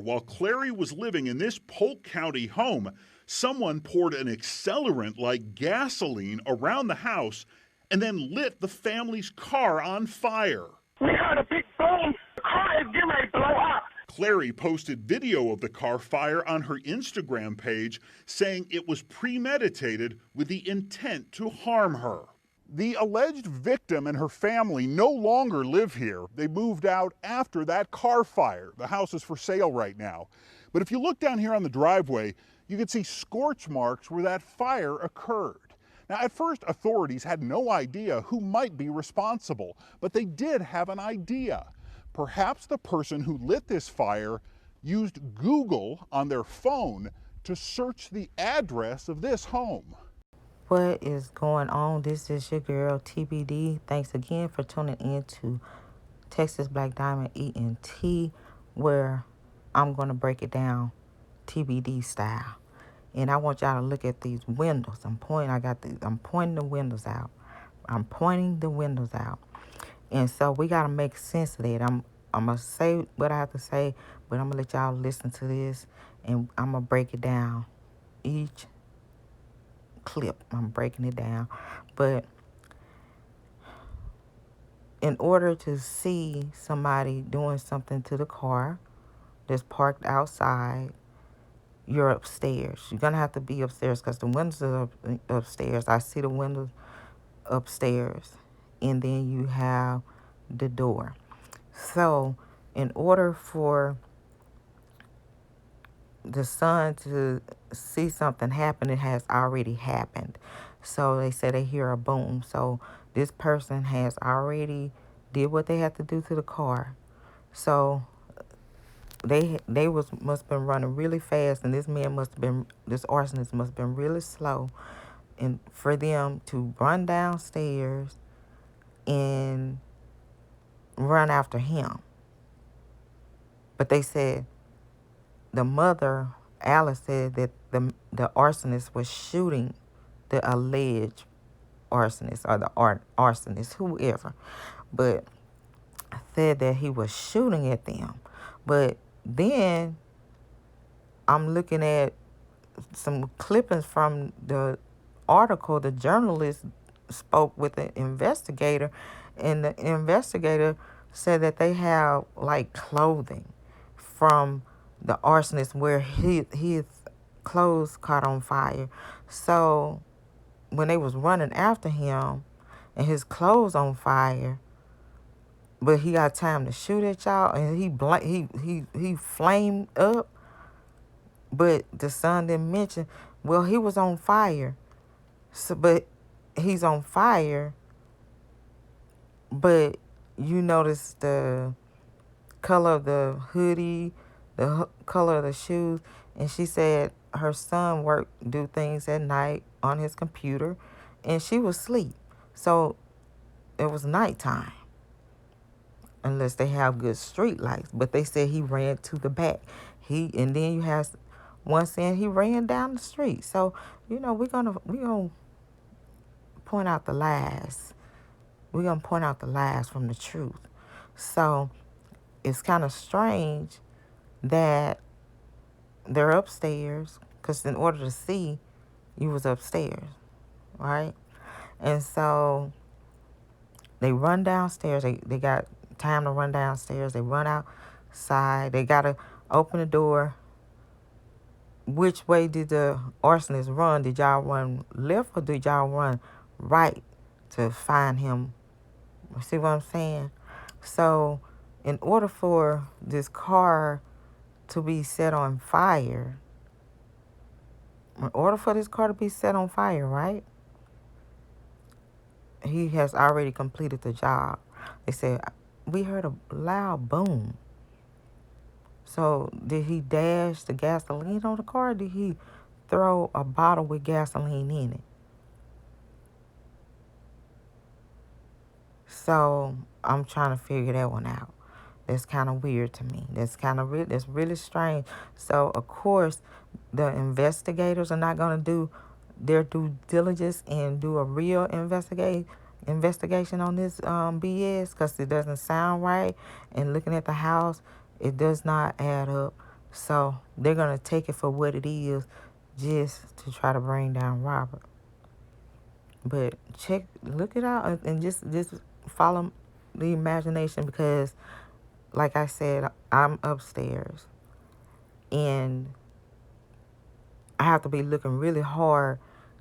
While Clary was living in this Polk County home, someone poured an accelerant like gasoline around the house and then lit the family's car on fire. We heard a big boom. The car is getting ready to blow up. Clary posted video of the car fire on her Instagram page, saying it was premeditated with the intent to harm her. The alleged victim and her family no longer live here. They moved out after that car fire. The house is for sale right now. But if you look down here on the driveway, you can see scorch marks where that fire occurred. Now, at first, authorities had no idea who might be responsible, but they did have an idea. Perhaps the person who lit this fire used Google on their phone to search the address of this home. What is going on? This is your girl TBD. Thanks again for tuning in to Texas Black Diamond ENT, where I'm going to break it down TBD style. And I want y'all to look at these windows. I'm pointing the windows out. And so we got to make sense of that. I'm going to say what I have to say, but I'm going to let y'all listen to this, and I'm going to break it down each clip. I'm breaking it down. But in order to see somebody doing something to the car that's parked outside, you're upstairs. You're going to have to be upstairs because the windows are upstairs. I see the windows upstairs. And then you have the door. So in order for the son to see something happen, it has already happened. So they say they hear a boom. So this person has already did what they had to do to the car. So they must have been running really fast, and this arsonist must have been really slow, and for them to run downstairs and run after him. But they said the mother, Alice, said that the arsonist was shooting the alleged arsonist or the arsonist, whoever, but said that he was shooting at them. But then I'm looking at some clippings from the article. The journalist spoke with the investigator, and the investigator said that they have like clothing from the arsonist where his clothes caught on fire. So when they was running after him and his clothes on fire, but he got time to shoot at y'all, and he flamed up. But the son didn't mention, well, he was on fire. So, but he's on fire. But you notice the color of the hoodie, the color of the shoes. And she said her son do things at night on his computer, and she was asleep. So it was nighttime, unless they have good street lights. But they said he ran to the back. And then you have one saying he ran down the street. So, we're gonna point out the lies. We're gonna point out the lies from the truth. So it's kind of strange that they're upstairs, because in order to see, you was upstairs, right? And so they run downstairs. They got time to run downstairs. They run outside. They got to open the door. Which way did the arsonist run? Did y'all run left or did y'all run right to find him? See what I'm saying? So in order for this car to be set on fire, right? He has already completed the job. They said, we heard a loud boom. So did he dash the gasoline on the car? Or did he throw a bottle with gasoline in it? So I'm trying to figure that one out. That's kind of weird to me. That's really strange. So of course, the investigators are not going to do their due diligence and do a real investigation on this BS, because it doesn't sound right. And looking at the house, it does not add up. So they're going to take it for what it is just to try to bring down Robert. But look it out and just follow the imagination because, like I said, I'm upstairs. And I have to be looking really hard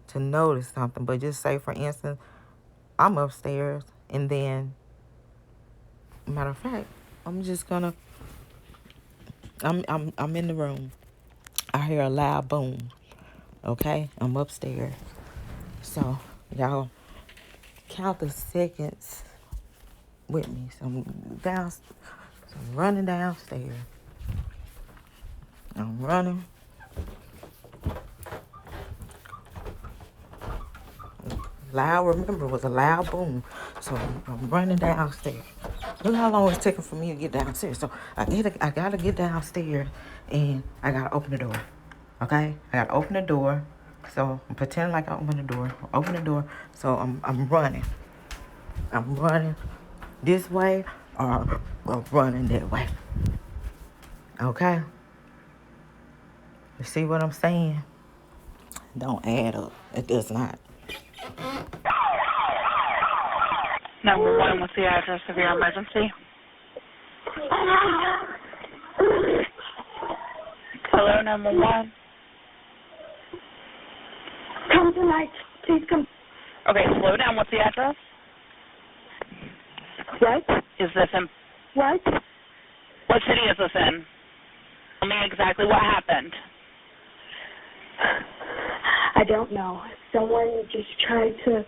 to notice something. But just say, for instance, I'm upstairs and then, matter of fact, I'm just going to, I'm in the room. I hear a loud boom. Okay? I'm upstairs. So, y'all count the seconds with me. So I'm running downstairs. I'm running. Remember, it was a loud boom. So I'm running downstairs. Look how long it's taking for me to get downstairs. So I gotta get downstairs and I gotta open the door. Okay? I gotta open the door. So I'm pretending like I open the door. Open the door. So I'm running. I'm running this way or I'm running that way. Okay? You see what I'm saying? Don't add up. It does not. 911, what's the address of your emergency? Hello, 911. Come tonight. Please come. Okay, slow down. What's the address? What? Is this in... What? What city is this in? Tell me exactly what happened. I don't know. Someone just tried to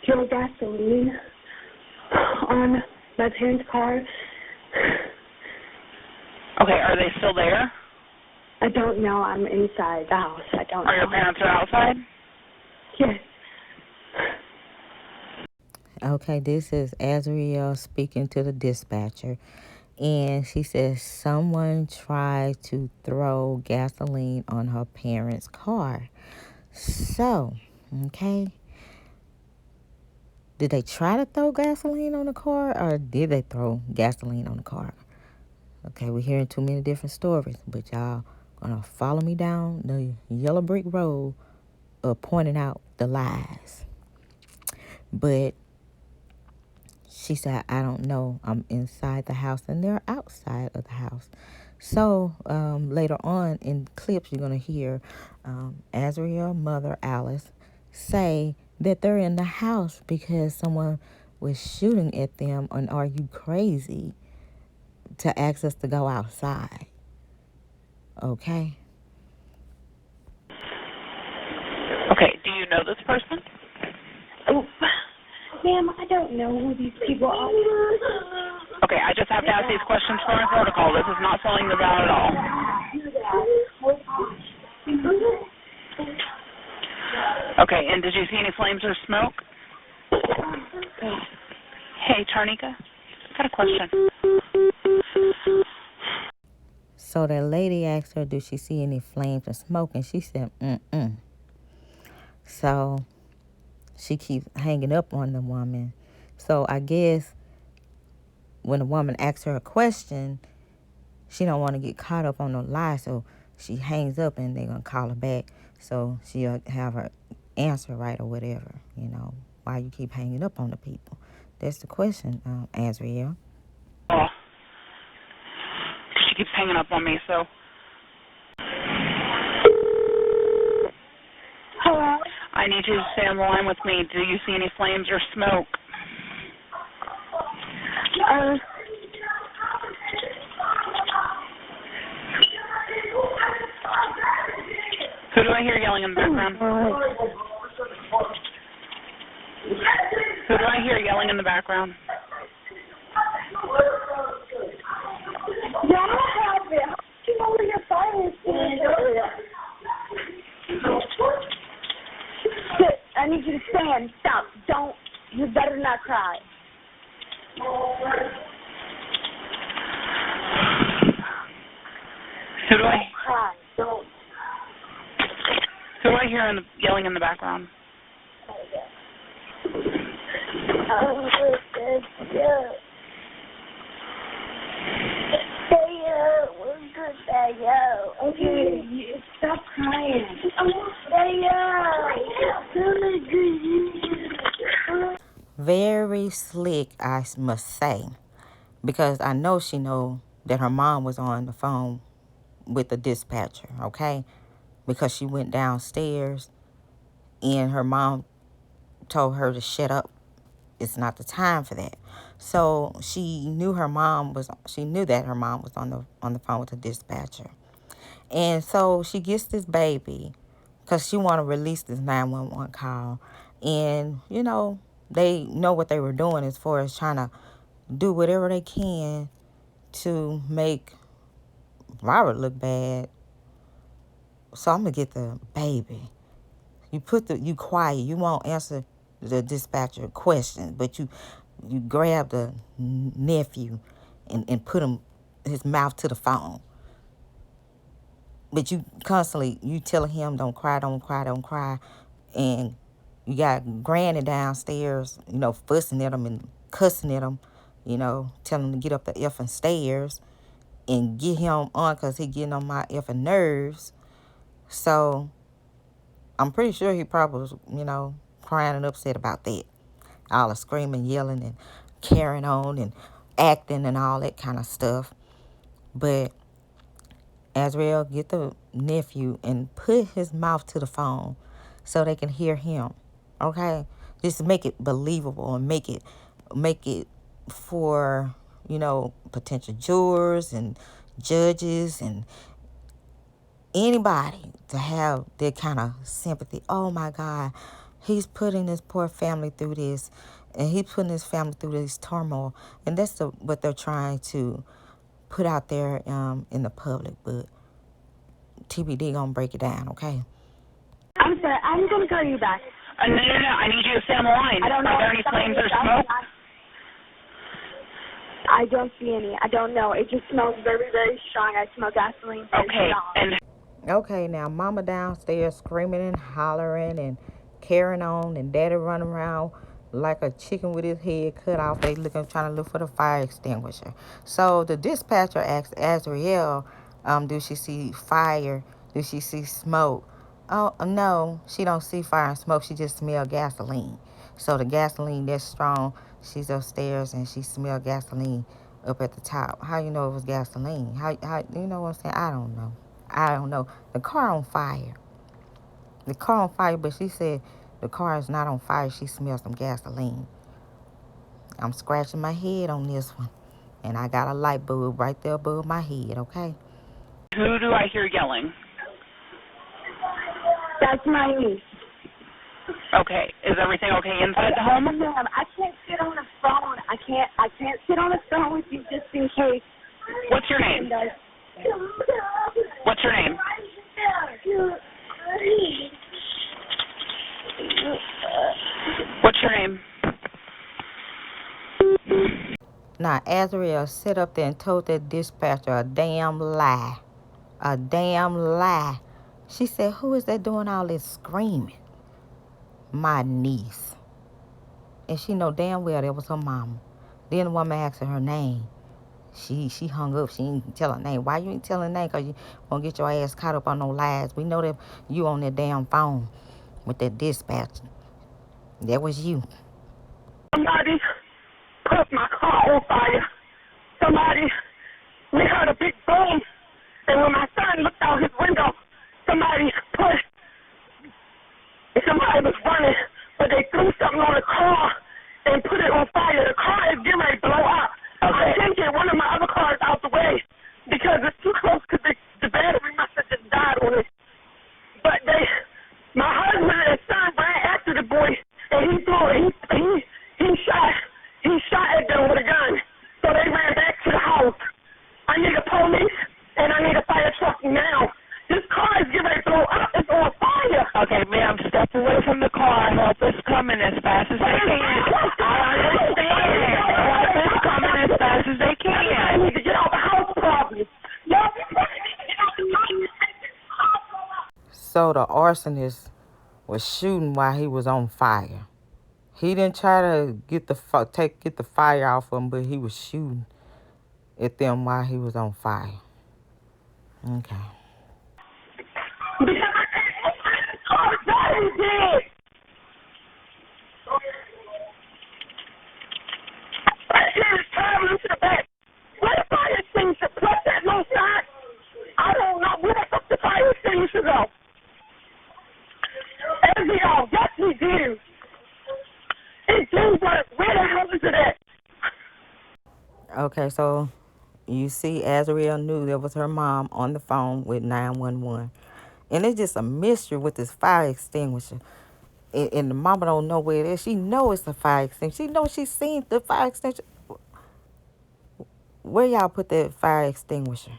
throw gasoline on my parents' car. Okay, are they still there? I don't know. I'm inside the house. I don't know. Are your parents outside? Yes. Okay, this is Azriel speaking to the dispatcher. And she says someone tried to throw gasoline on her parents' car. So, okay. Did they try to throw gasoline on the car or did they throw gasoline on the car? Okay, we're hearing too many different stories, but y'all gonna follow me down the yellow brick road of pointing out the lies. But she said, I don't know. I'm inside the house and they're outside of the house. So later on in clips, you're going to hear Azriel's mother, Alice, say that they're in the house because someone was shooting at them. And are you crazy to ask us to go outside? Okay. Okay, do you know this person? Oh, ma'am, I don't know who these people are. Okay, I just have to ask these questions for my protocol. This is not selling the vow at all. Okay, and did you see any flames or smoke? Hey, Tarnika, I got a question. So that lady asked her, do she see any flames or smoke? And she said, mm-mm. So she keeps hanging up on the woman. So I guess when the woman asks her a question, she don't want to get caught up on no lie. So she hangs up and they're going to call her back. So she'll have her answer right or whatever. You know, why you keep hanging up on the people? That's the question, Azriel. Oh, she keeps hanging up on me, so. Hello? I need you to stay on the line with me. Do you see any flames or smoke? Who do I hear yelling in the background? Who do I hear yelling in the background? Yeah, I have it. You know where your phone is. Sit. I need you to stand. Stop. Don't. You better not cry. Who do I? Cry. Don't. Who do I hear yelling in the background? Okay, stop crying. Very slick, I must say, because I know she know that her mom was on the phone with the dispatcher, okay? Because she went downstairs and her mom told her to shut up. It's not the time for that. So she knew that her mom was on the phone with the dispatcher. And so she gets this baby because she want to release this 911 call. And, they know what they were doing as far as trying to do whatever they can to make Robert look bad. So I'm going to get the baby. You quiet. You won't answer the dispatcher questions, but you grab the nephew and put his mouth to the phone. But you constantly, telling him, don't cry, don't cry, don't cry. And you got Granny downstairs, fussing at him and cussing at him, telling him to get up the effing stairs and get him on because he getting on my effing nerves. So I'm pretty sure he probably was, crying and upset about that. All the screaming, yelling, and carrying on and acting and all that kind of stuff. But Azrael, get the nephew and put his mouth to the phone so they can hear him. Okay? Just make it believable and make it for, potential jurors and judges and anybody to have that kind of sympathy. Oh my God, he's putting this poor family through this, and he's putting his family through this turmoil. And that's what they're trying to put out there in the public. But TBD gonna break it down, okay? I'm sorry. I'm going to call you back. No. I need you to stay on the line. I don't know. Are there any flames or smoke? I don't see any. I don't know. It just smells very, very strong. I smell gasoline. Okay. And Okay, now mama downstairs screaming and hollering and carrying on, and daddy running around like a chicken with his head cut off. They trying to look for the fire extinguisher. So the dispatcher asked Azrael, do she see fire? Do she see smoke? Oh, no, she don't see fire and smoke. She just smell gasoline. So the gasoline that's strong, she's upstairs and she smell gasoline up at the top. How you know it was gasoline? How you know what I'm saying? I don't know. The car on fire. But she said the car is not on fire. She smells some gasoline. I'm scratching my head on this one. And I got a light bulb right there above my head, okay? who do I hear yelling? That's my niece. Okay. Is everything okay inside the home? Ma'am, I can't sit on the phone. I can't sit on the phone with you just in case. What's your name? What's your name? What's your name? Now, Azrael sat up there and told that dispatcher a damn lie. A damn lie. She said, who is that doing all this screaming? My niece. And she know damn well that was her mama. Then the woman asked her name. She hung up. She didn't tell her name. Why you ain't telling her name? Because you won't get your ass caught up on no lies. We know that you on that damn phone with that dispatcher. That was you. Somebody put my car on fire. We heard a big boom. And when my son looked out his window, somebody was running, but they threw something on the car and put it on fire. The car is getting ready to blow up. Okay. I can't get one of my other cars out the way because it's too close to the battery must have just died on it. But my husband and son ran after the boy, and he shot at them with a gun. So they ran back to the house. I need a police and I need a fire truck now. This car is getting ready to blow up. It's on fire. Okay, ma'am, step away from the car. Help is coming as fast as they can. I understand. Help is coming as fast as they can. I need to get out the house probably. So the arsonist was shooting while he was on fire. He didn't try to get the fire off him, but he was shooting at them while he was on fire. Okay. Because I can't car daddy did. Right here is traveling to the back. Where the fire extinguisher? Plus that no sign. I don't know. Where the fuck the fire extinguisher go? Ezio, yes we do. It do, but where the hell is it at? Okay, so you see Azriel knew there was her mom on the phone with 911. And it's just a mystery with this fire extinguisher. And the mama don't know where it is. She know it's a fire extinguisher. She know she's seen the fire extinguisher. Where y'all put that fire extinguisher?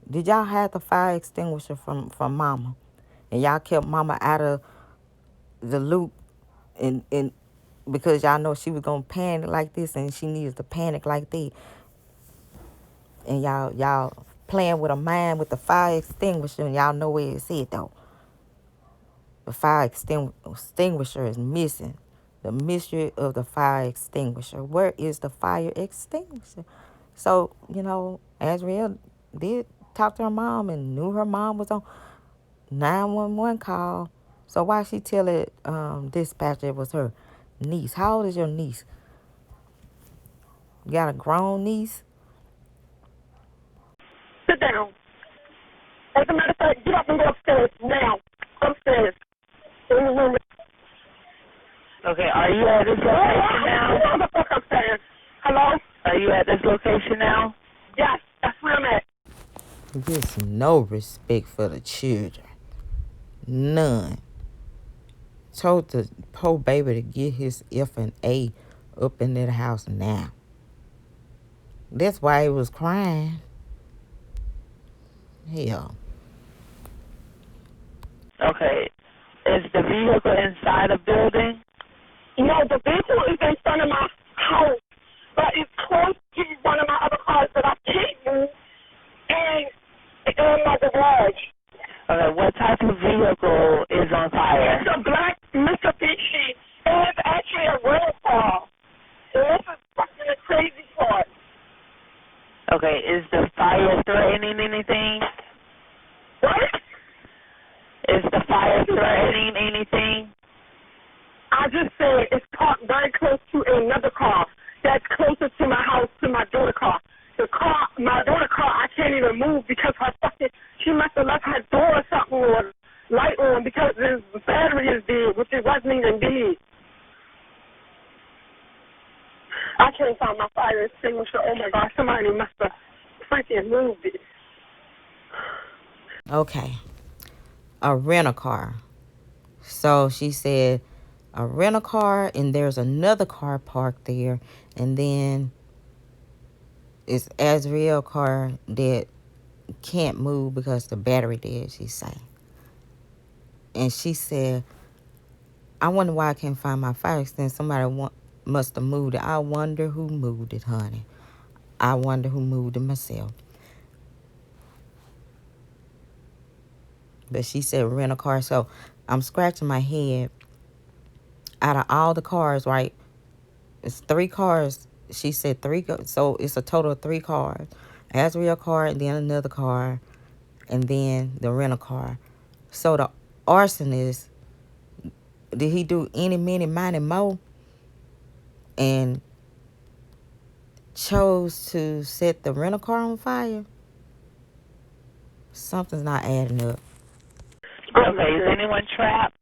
Did y'all have the fire extinguisher from mama? And y'all kept mama out of the loop and because y'all know she was gonna panic like this and she needed to panic like that. And y'all playing with her mind with the fire extinguisher and y'all know where it's at though. The fire extinguisher is missing. The mystery of the fire extinguisher. Where is the fire extinguisher? So, Azriel did talk to her mom and knew her mom was on 911 call. So why she tell it dispatcher it was her niece? How old is your niece? You got a grown niece? Sit down. As a matter of fact, get up and go upstairs now. Upstairs. In the room. Okay, are you at this location now? What the fuck upstairs? Hello? Are you at this location now? Yes, that's where I'm at. There's no respect for the children. None. Told the poor baby to get his F and A up in that house now. That's why he was crying. Hell. Okay. Is the vehicle inside a building? No, the vehicle is in front of my house, but it's close to one of my other cars that I can't move, and it's in my garage. Okay, what type of vehicle is on fire? It's a black Mitsubishi, and it's actually a rental car. And this is fucking the crazy part. Okay, is the fire threatening anything? What? Is the fire threatening anything? I just said it's parked very close to another car that's closer to my house, to my daughter's car. My daughter's car, I can't even move because she must have left her door or something or light on because the battery is dead, which it wasn't even dead. I can't find my fire extinguisher. Oh my God, somebody must have freaking moved it. Okay. A rent-a-car. So she said a rent-a-car and there's another car parked there. And then it's Azriel's car that can't move because the battery dead, she said. And she said, I wonder why I can't find my fire extinguisher. Somebody must have moved it. I wonder who moved it, honey. I wonder who moved it myself. But she said rent a car. So I'm scratching my head. Out of all the cars, right? It's 3 cars. She said 3. So it's a total of 3 cars. Azriel car and then another car. And then the rental car. So the arsonist, did he do any, many, mighty, mo? And chose to set the rental car on fire? Something's not adding up. Okay, is anyone trapped?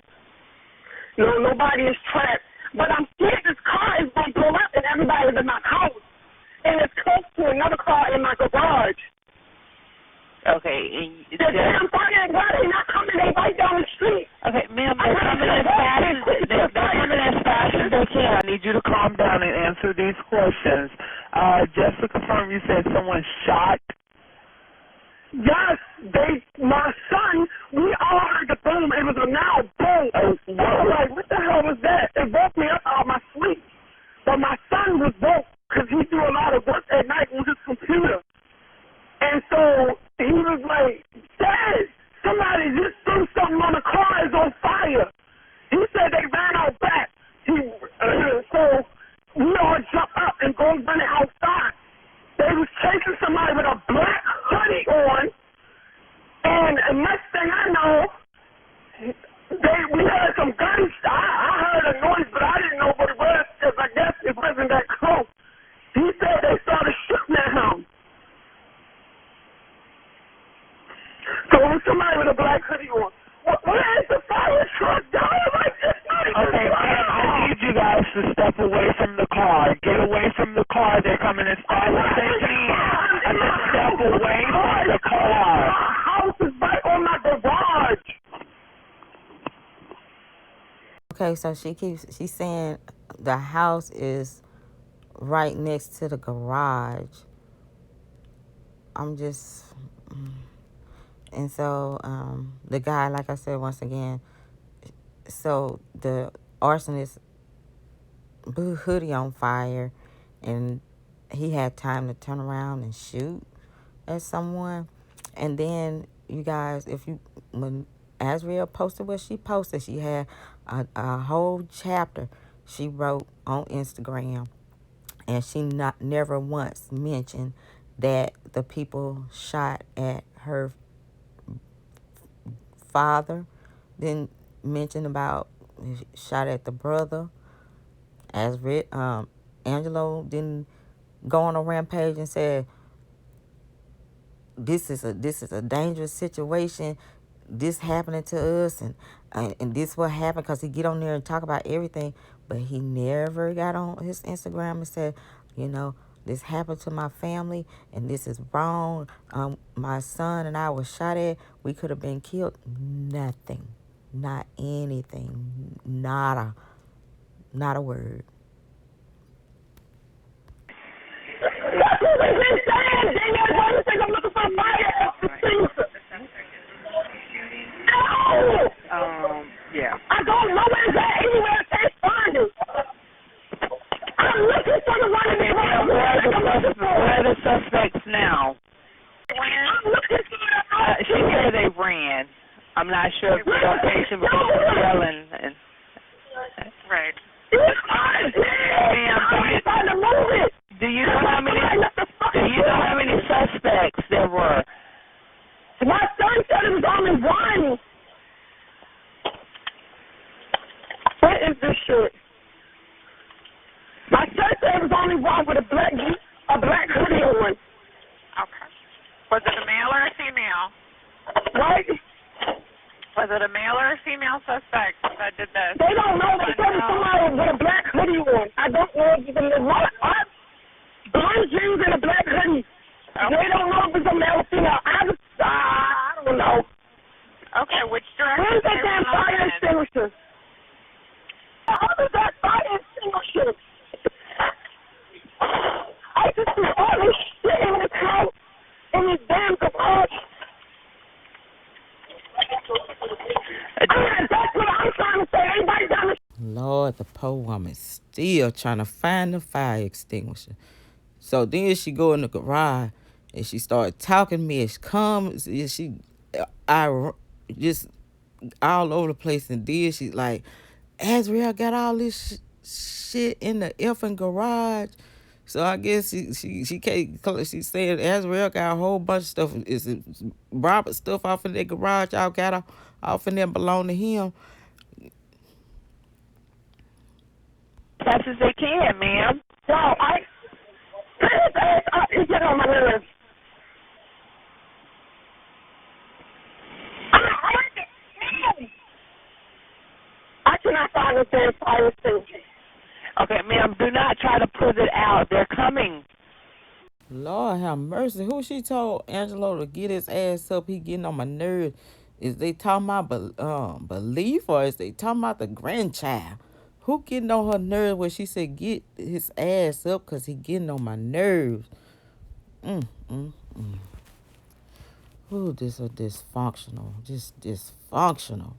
No, nobody is trapped. But I'm scared this car is going to blow up and everybody's in my house. And it's close to another car in my garage. Okay. The damn fire and water not coming. They right down the street. Okay, ma'am, they're coming as fast as they can. I need you to calm down and answer these questions. Just to confirm, you said someone shot? Yes, my son, we all heard the boom. It was a loud boom. I was like, what the hell was that? It woke me up out of my sleep. But my son was woke because he do a lot of work at night on his computer. And so he was like, Dad, somebody just threw something on the car. It's on fire. He said they ran out back. So we all jumped up and go running outside. They was chasing somebody with a black hoodie on we heard some guns. I heard a noise, but I didn't know what it was because I guess it wasn't that close. He said they started shooting at him. So it was somebody with a black hoodie on. Where is the fire truck, dog? Like, it's not even Okay, ma'am, I need you guys to step away from the car. Get away from the car. They're coming as fast as they can. I said step away from the car. My house is right on my garage. Okay, so she's saying the house is right next to the garage. I'm just, and so the guy, like I said once again, so the arsonist blew hoodie on fire, and he had time to turn around and shoot at someone. And then you guys, when Azriel posted what she posted, she had a whole chapter she wrote on Instagram, and she never once mentioned that the people shot at her father, then mentioned about shot at the brother. Angelo didn't go on a rampage and said this is a dangerous situation, this happening to us, and this what happened, because he get on there and talk about everything, but he never got on his Instagram and said, this happened to my family and this is wrong. My son and I was shot at. We could have been killed. Nothing. Not anything. Not a word. That's what they've been saying. They never want to think I'm looking for fire extinguisher. No! Yeah. I don't know where it's at. Anywhere I can't find it. I'm looking for the one in the room. Where are the suspects now? I'm looking for the She said they ran. I'm not sure if the location because she's yelling. Right. I'm trying to move it. Do you know how many suspects there were? My son said it was only one. What is this shit? My son said it was only one with a black hoodie on. Okay. Was it a male or a female? Right? Was it a male or a female suspect that did this? They don't know. They said it's somebody with a black hoodie on. I don't know if it's a blonde jeans and a black hoodie. Okay. They don't know if it's a male or female. I don't know. Okay, which direction? Where's that damn fire extinguisher? How is that fire extinguisher? I just see all this shit in this house, in this damn garage. That's what I'm trying to say. Everybody down the Lord, the poor woman still trying to find the fire extinguisher. So then she go in the garage and she started talking mess. I just all over the place, and then she like, Azriel got all this shit in the effing garage. So I guess she can't. She said Azriel got a whole bunch of stuff. Is it Robert stuff off in their garage? Y'all got off in there belong to him. Fast as they can, ma'am. No, you get on my nerves. I cannot find the damn fire extinguisher. Okay, ma'am, do not try to put it out. They're coming. Lord have mercy. Who she told Angelo to get his ass up? He getting on my nerves. Is they talking about belief, or is they talking about the grandchild? Who getting on her nerves when she said get his ass up because he getting on my nerves? Ooh, this is dysfunctional. Just dysfunctional.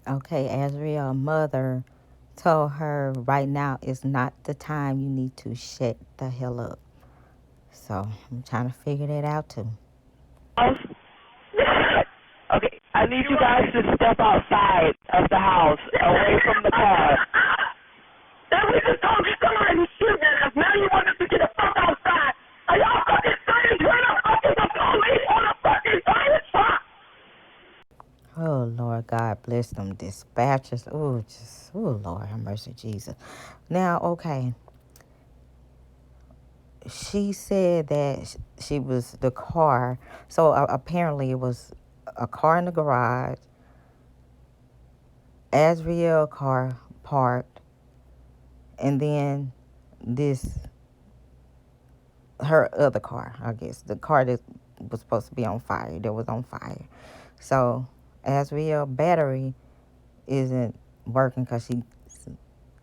Okay, Azriel's mother told her right now is not the time, you need to shut the hell up. So I'm trying to figure that out too. Okay, I need you guys to step outside of the house, away from the car. Then we just told you somebody was shooting at us. Now you want us to get the fuck outside. Are y'all fucking serious? Where the fuck God bless them dispatchers. Oh, Lord, have mercy, Jesus. Now, okay. She said that she was the car. So apparently it was a car in the garage, Azriel car parked, and then her other car, I guess, the car that was supposed to be on fire, that was on fire. So Azriel battery isn't working because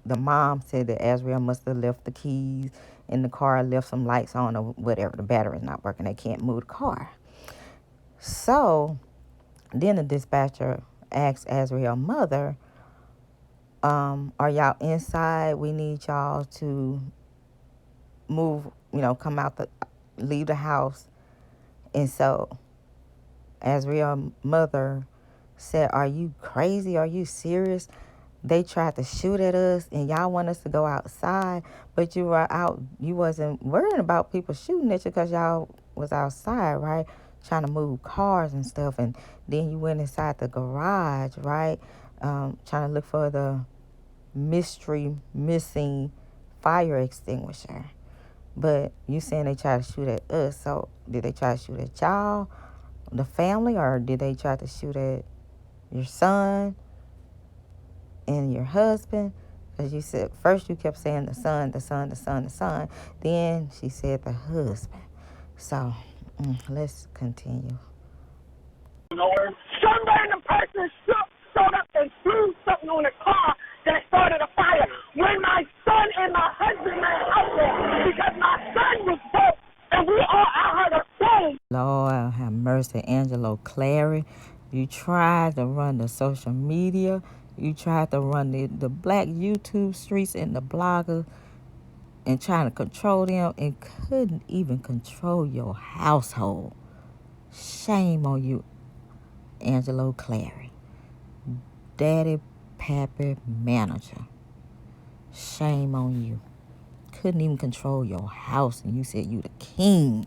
the mom said that Azriel must have left the keys in the car, left some lights on or whatever. The battery's not working. They can't move the car. So then the dispatcher asked Azriel's mother, are y'all inside? We need y'all to move, come out, leave the house. And so Azriel's mother said, are you crazy? Are you serious? They tried to shoot at us and y'all want us to go outside, but you were out. You wasn't worrying about people shooting at you because y'all was outside, right? Trying to move cars and stuff. And then you went inside the garage, right? Trying to look for the mystery missing fire extinguisher. But you saying they tried to shoot at us. So did they try to shoot at y'all, the family, or did they try to shoot at your son and your husband? Because you said, first you kept saying the son, the son, the son, the son. Then she said the husband. So let's continue. Some random person showed up and threw something on the car that started a fire when my son and my husband ran out there because my son was broke and I heard a boom. Lord have mercy, Angelo Clary. You tried to run the social media. You tried to run the black YouTube streets and the bloggers and trying to control them and couldn't even control your household. Shame on you, Angelo Clary. Daddy, pappy, manager. Shame on you. Couldn't even control your house and you said you the king.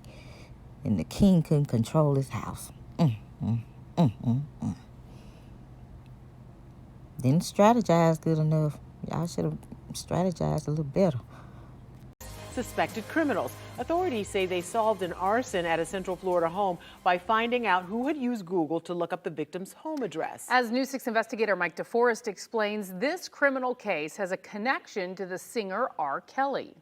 And the king couldn't control his house. Didn't strategize good enough. Y'all should have strategized a little better. Suspected criminals. Authorities say they solved an arson at a Central Florida home by finding out who had used Google to look up the victim's home address. As News 6 investigator Mike DeForest explains, this criminal case has a connection to the singer R. Kelly.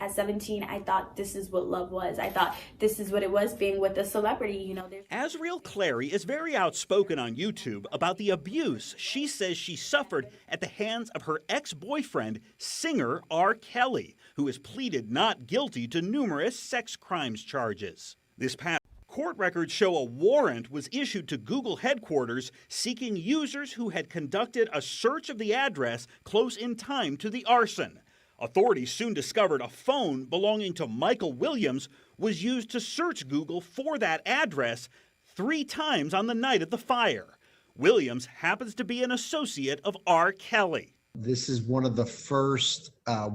At 17, I thought this is what love was. I thought this is what it was being with a celebrity, Azriel Clary is very outspoken on YouTube about the abuse she says she suffered at the hands of her ex-boyfriend, singer R. Kelly, who has pleaded not guilty to numerous sex crimes charges. This past court records show a warrant was issued to Google headquarters seeking users who had conducted a search of the address close in time to the arson. Authorities soon discovered a phone belonging to Michael Williams was used to search Google for that address 3 times on the night of the fire. Williams happens to be an associate of R. Kelly. This is one of the first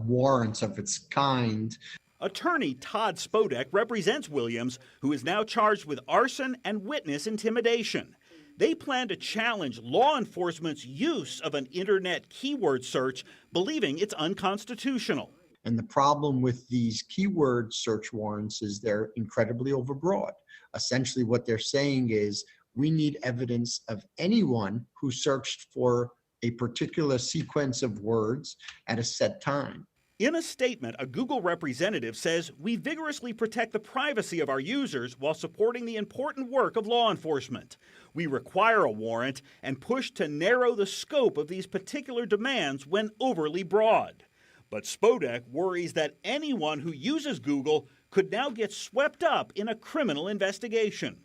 warrants of its kind. Attorney Todd Spodek represents Williams, who is now charged with arson and witness intimidation. They plan to challenge law enforcement's use of an internet keyword search, believing it's unconstitutional. And the problem with these keyword search warrants is they're incredibly overbroad. Essentially what they're saying is we need evidence of anyone who searched for a particular sequence of words at a set time. In a statement, a Google representative says, "We vigorously protect the privacy of our users while supporting the important work of law enforcement. We require a warrant and push to narrow the scope of these particular demands when overly broad." But Spodek worries that anyone who uses Google could now get swept up in a criminal investigation.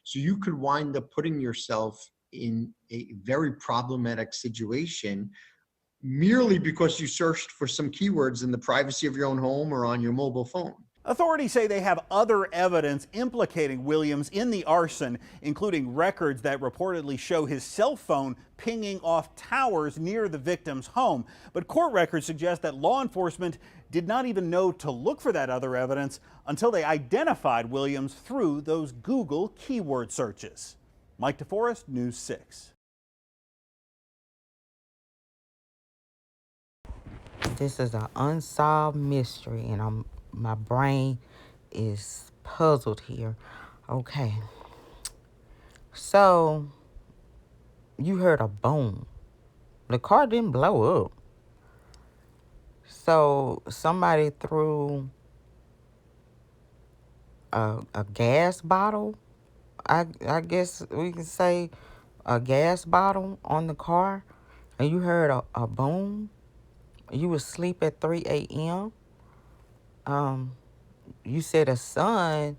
So you could wind up putting yourself in a very problematic situation merely because you searched for some keywords in the privacy of your own home or on your mobile phone. Authorities say they have other evidence implicating Williams in the arson, including records that reportedly show his cell phone pinging off towers near the victim's home. But court records suggest that law enforcement did not even know to look for that other evidence until they identified Williams through those Google keyword searches. Mike DeForest, News 6. This is an unsolved mystery, and my brain is puzzled here. Okay. So, you heard a boom. The car didn't blow up. So, somebody threw a gas bottle. I guess we can say a gas bottle on the car, and you heard a boom. You was asleep at 3 a.m. You said a son,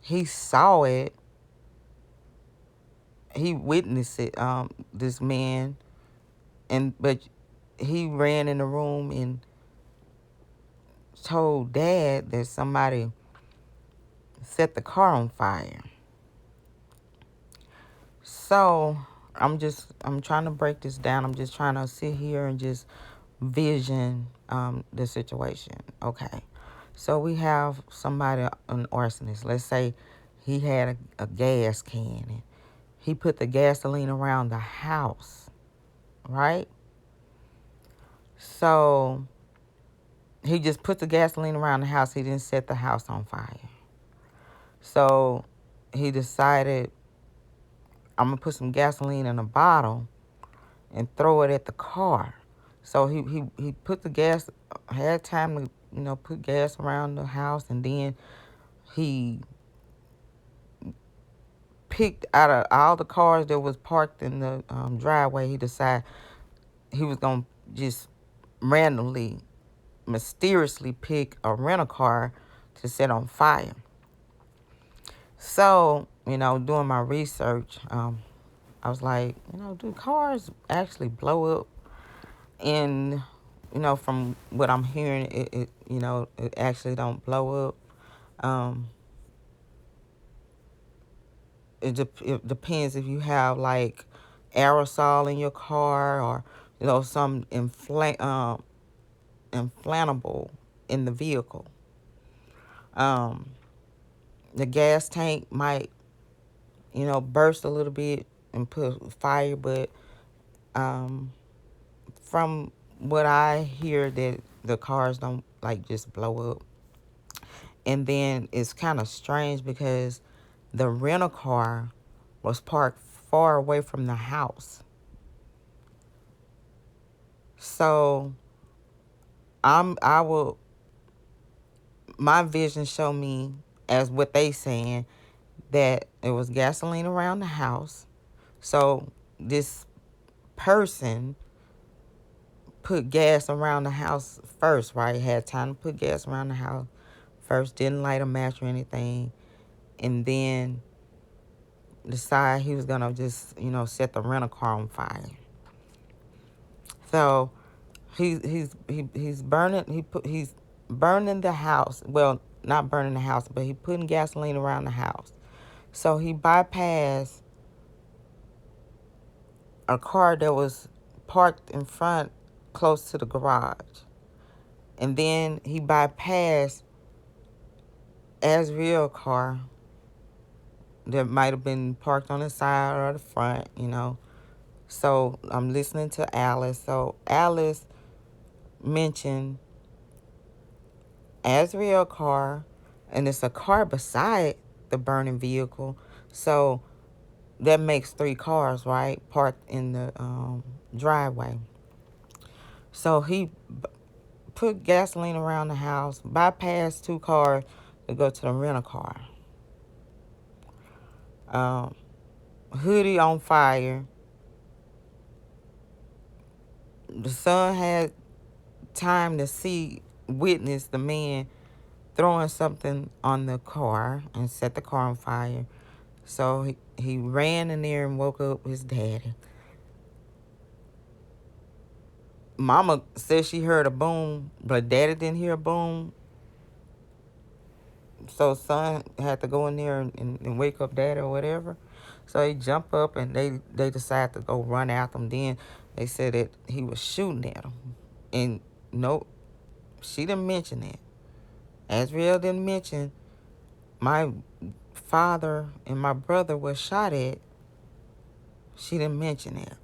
he saw it. He witnessed it. This man, but he ran in the room and told dad that somebody set the car on fire. So I'm trying to break this down. I'm just trying to sit here and just vision the situation. Okay. So we have somebody, an arsonist. Let's say he had a gas can and he put the gasoline around the house, right? So he just put the gasoline around the house. He didn't set the house on fire. So he decided, I'm going to put some gasoline in a bottle and throw it at the car. So he put the gas, had time to, put gas around the house, and then he picked out of all the cars that was parked in the driveway, he decided he was going to just randomly, mysteriously pick a rental car to set on fire. So, doing my research, I was like, do cars actually blow up? And, from what I'm hearing, it actually don't blow up. It depends if you have like aerosol in your car, or some inflammable in the vehicle. The gas tank might burst a little bit and put fire, but from what I hear, that the cars don't like just blow up. And then it's kind of strange because the rental car was parked far away from the house. So my vision show me, as what they saying, that it was gasoline around the house. So this person put gas around the house first, right? Had time to put gas around the house first, didn't light a match or anything, and then decide he was gonna just, set the rental car on fire. So he's burning the house. Well, not burning the house, but he putting gasoline around the house. So he bypassed a car that was parked in front, close to the garage. And then he bypassed Azriel's car that might have been parked on the side or the front, So I'm listening to Alice. So Alice mentioned Azriel's car, and it's a car beside the burning vehicle. So that makes 3 cars, right, parked in the driveway. So he put gasoline around the house, bypassed 2 cars to go to the rental car. Hoodie on fire. The son had time to witness the man throwing something on the car and set the car on fire. So he ran in there and woke up his daddy. Mama said she heard a boom, but daddy didn't hear a boom. So son had to go in there and wake up daddy or whatever. So he jumped up and they decided to go run after him. Then they said that he was shooting at him. And nope, she didn't mention that. Azriel didn't mention my father and my brother was shot at. She didn't mention that.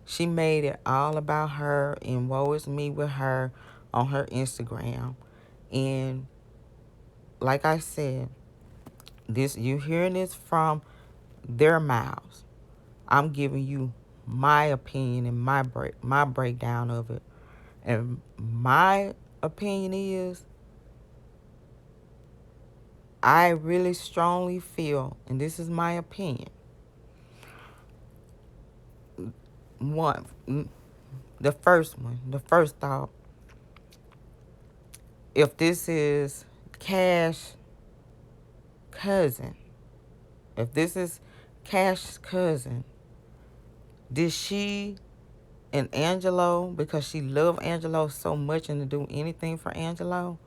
She made it all about her and woe is me with her on her Instagram. And like I said, this you hearing this from their mouths. I'm giving you my opinion and my breakdown of it. And my opinion is I really strongly feel, and this is my opinion, the first thought, if this is Cash cousin, if this is Cash's cousin, did she and Angelo, because she loved Angelo so much and to do anything for Angelo,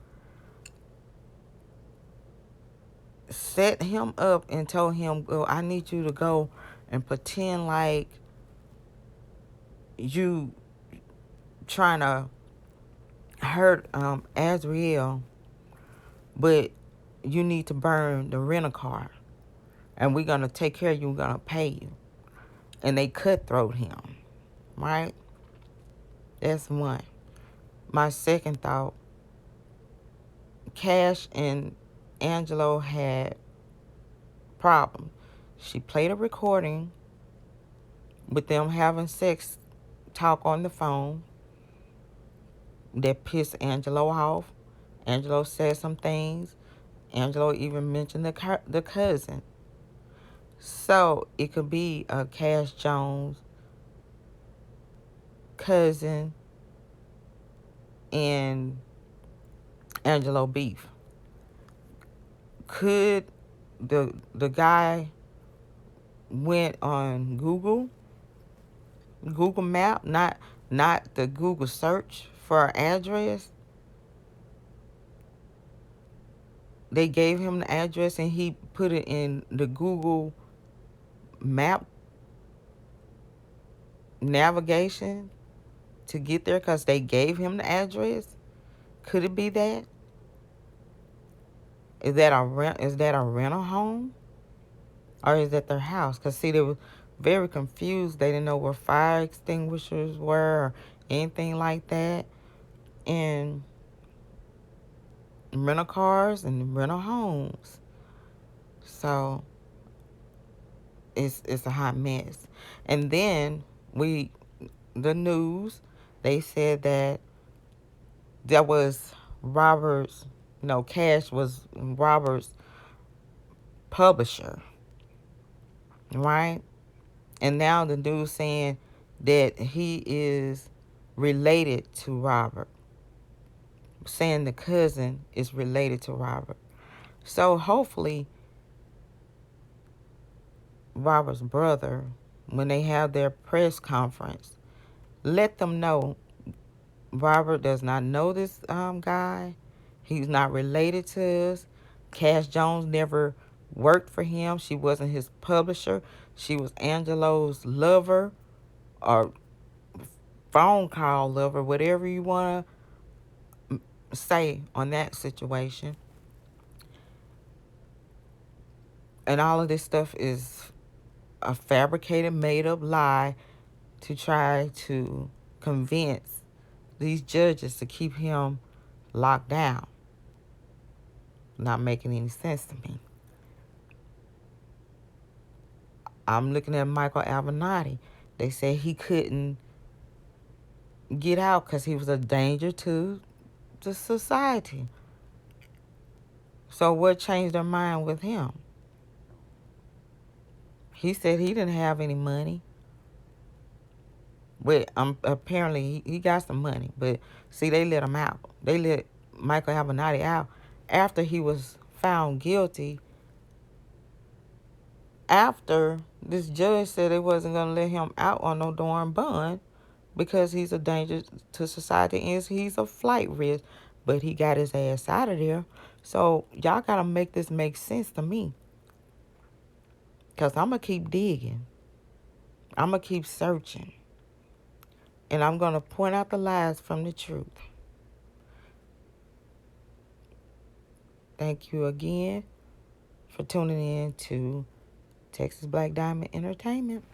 set him up and told him, "Oh, I need you to go and pretend like you trying to hurt Azriel, but you need to burn the rental car, and we're gonna take care of you. We're gonna pay you." And they cutthroat him, right? That's one. My second thought: Cash and Angelo had problems. She played a recording with them having sex talk on the phone that pissed Angelo off. Angelo said some things. Angelo even mentioned the cousin. So it could be a Cash Jones cousin and Angelo beef. Could the guy went on Google Map, not the Google search for an address? They gave him the address and he put it in the Google Map navigation to get there because they gave him the address. Could it be that? Is that a rental home? Or is that their house? Because, see, they were very confused. They didn't know where fire extinguishers were or anything like that. And rental cars and rental homes. So it's a hot mess. And then the news, they said that was Robert's, Cash was Robert's publisher, right? And now the news saying that he is related to Robert, saying the cousin is related to Robert. So hopefully Robert's brother, when they have their press conference, let them know Robert does not know this guy. He's not related to us. Cash Jones never worked for him. She wasn't his publisher. She was Angelo's lover or phone call lover, whatever you want to say on that situation. And all of this stuff is a fabricated, made-up lie to try to convince these judges to keep him locked down. Not making any sense to me. I'm looking at Michael Avenatti. They said he couldn't get out because he was a danger to the society. So what changed their mind with him? He said he didn't have any money. But apparently he got some money. But see, they let him out. They let Michael Avenatti out after he was found guilty. After this judge said they wasn't going to let him out on no darn bond because he's a danger to society and he's a flight risk. But he got his ass out of there. So y'all got to make this make sense to me. Because I'm going to keep digging. I'm going to keep searching. And I'm going to point out the lies from the truth. Thank you again for tuning in to Texas Black Diamond Entertainment.